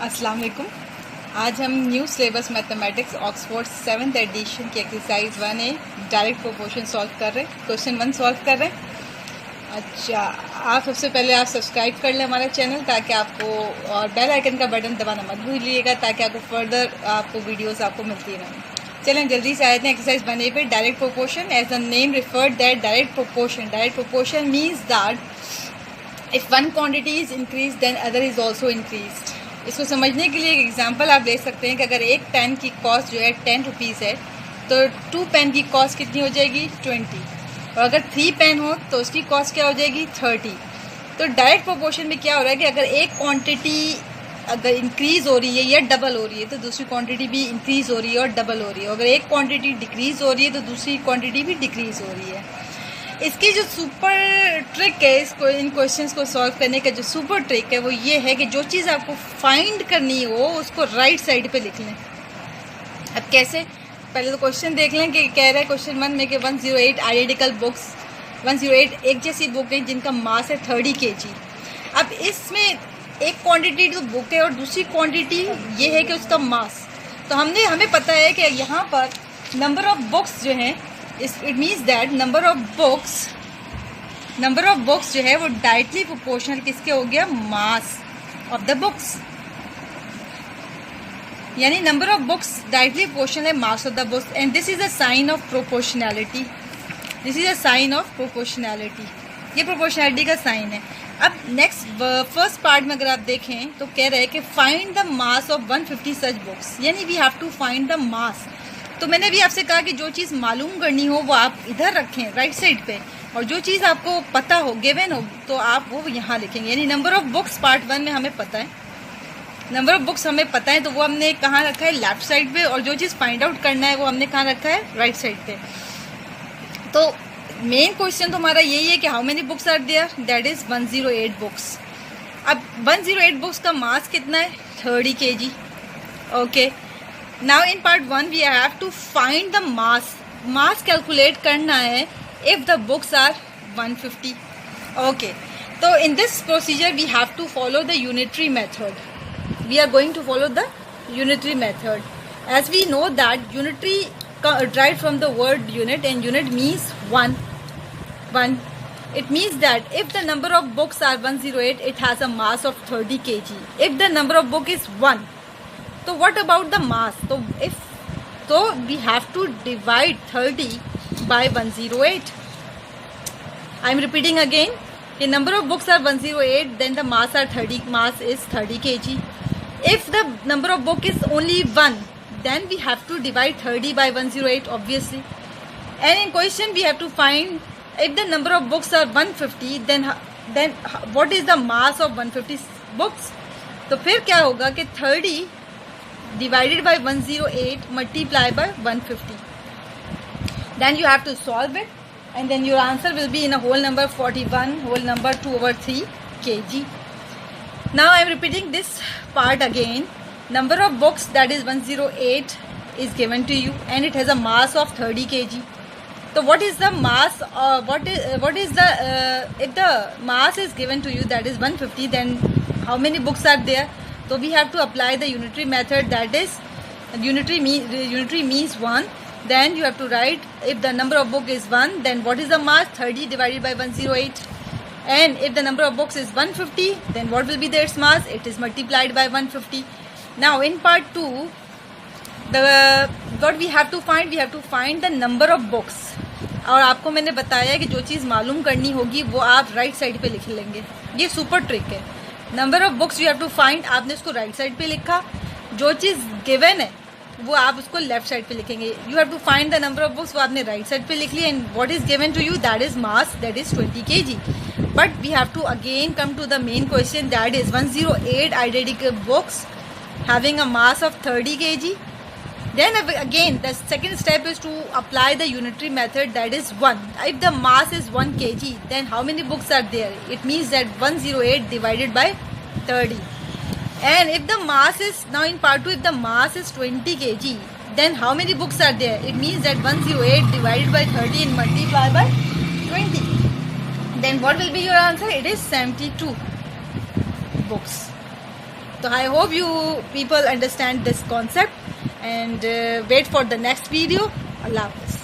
अस्सलाम वालेकुम। आज हम new syllabus mathematics Oxford 7th edition की exercise 1A direct proportion solve कर रहे हैं, क्वेश्चन 1 सॉल्व कर रहे हैं। अच्छा, आप सबसे पहले आप सब्सक्राइब कर लें हमारा चैनल ताकि आपको, और बेल आइकन का बटन दबाना मत भूलिएगा ताकि आपको फर्दर आपको वीडियोस आपको मिलती रहें। चलें जल्दी से आते हैं एक्सरसाइज 1A पे। Direct proportion, as the name referred that direct proportion means that if one quantity is increase then other is also increase. इसको समझने के लिए एक एग्जांपल आप ले सकते हैं कि अगर एक पेन की कॉस्ट जो है 10 रुपीज़ है तो 2 पेन की कॉस्ट कितनी हो जाएगी 20, और अगर 3 पेन हो तो उसकी कॉस्ट क्या हो जाएगी 30। तो डायरेक्ट प्रोपोर्शन में क्या हो रहा है कि अगर एक क्वांटिटी अगर इंक्रीज़ हो रही है या डबल हो रही है तो दूसरी क्वांटिटी भी इंक्रीज़ हो रही है और डबल हो रही है। अगर एक क्वांटिटी डिक्रीज़ हो रही है तो दूसरी क्वांटिटी भी डिक्रीज़ हो रही है। इसकी जो सुपर ट्रिक है, इसको इन क्वेश्चंस को सॉल्व करने का जो सुपर ट्रिक है वो ये है कि जो चीज़ आपको फाइंड करनी हो उसको राइट साइड पे लिख लें। अब कैसे? पहले तो क्वेश्चन देख लें कि कह रहा है क्वेश्चन 1 में कि 108 आइडेंटिकल बुक्स, 108 एक जैसी बुक है जिनका मास है 30 kg। अब इसमें एक क्वांटिटी जो बुक है और दूसरी क्वांटिटी ये है कि उसका मास। तो हमें पता है कि यहाँ पर नंबर ऑफ बुक्स जो हैं, it means that number of books जो है वो डायरेक्टली प्रोपोर्शनल किसके हो गया, मास ऑफ द बुक्स। यानी number of books directly proportional है mass of the books, and this is a sign of proportionality. This is a sign of proportionality, ये proportionality का साइन है। अब नेक्स्ट फर्स्ट पार्ट में अगर आप देखें तो कह रहे हैं कि find the mass of 150 such books, यानी we have to find the mass. तो मैंने भी आपसे कहा कि जो चीज़ मालूम करनी हो वो आप इधर रखें राइट साइड पे, और जो चीज़ आपको पता हो, गिवन हो, तो आप वो यहाँ लिखेंगे। यानी नंबर ऑफ बुक्स पार्ट 1 में हमें पता है, नंबर ऑफ बुक्स हमें पता है तो वो हमने कहाँ रखा है, लेफ्ट साइड पे, और जो चीज़ फाइंड आउट करना है वो हमने कहाँ रखा है, राइट साइड पे। तो मेन क्वेश्चन तो हमारा यही है कि how many books are there, that is 108 books. अब 108 बुक्स का मास कितना है, 30 kg। Okay, now in part 1 we have to find the mass calculate करना है if the books are 150। Okay, तो in this procedure we have to follow the unitary method. We are going to follow the unitary method, as we know that unitary derived from the word unit, and unit means one. It means that if the number of books are 108, it has a mass of 30 kg. If the number of book is 1, so what about the mass? So we have to divide 30 by 108. I am repeating again. The number of books are 108, then the mass is 30 kg. If the number of book is only 1, then we have to divide 30 by 108 obviously. And in question we have to find if the number of books are 150, then what is the mass of 150 books? तो फिर क्या होगा कि 30 divided by 108 multiplied by 150. Then you have to solve it, and then your answer will be in a whole number 41 whole number 2/3 kg. Now I am repeating this part again. Number of books, that is 108, is given to you, and it has a mass of 30 kg. So what is the mass? If the mass is given to you, that is 150, then how many books are there? So we have to apply the unitary method, that is unitary means 1. Then you have to write, if the number of book is 1, then what is the mass? 30 divided by 108. And if the number of books is 150, then what will be its mass? It is multiplied by 150. Now in part 2, what we have to find the number of books. और आपको मैंने बताया कि जो चीज़ मालूम करनी होगी वो आप राइट साइड पे लिख लेंगे। ये सुपर ट्रिक है। Number of books you have to find, आपने उसको राइट साइड पे लिखा, जो चीज़ गिवन है वो आप उसको लेफ्ट साइड पे लिखेंगे। You have to find the number of books, वो आपने राइट साइड पे लिख लिया, and what is given to you, that is mass, that is 20 kg. But we have to again come to the main question, that is 108 identical books having a mass of 30 kg. Then again the second step is to apply the unitary method, that is 1. If the mass is 1 kg, then how many books are there? It means that 108 divided by 30. And if the mass is, now in part 2, if the mass is 20 kg, then how many books are there? It means that 108 divided by 30 and multiplied by 20. Then what will be your answer? It is 72 books. तो I hope you people understand this concept and wait for the next video. अल्लाह हाफ़िज़.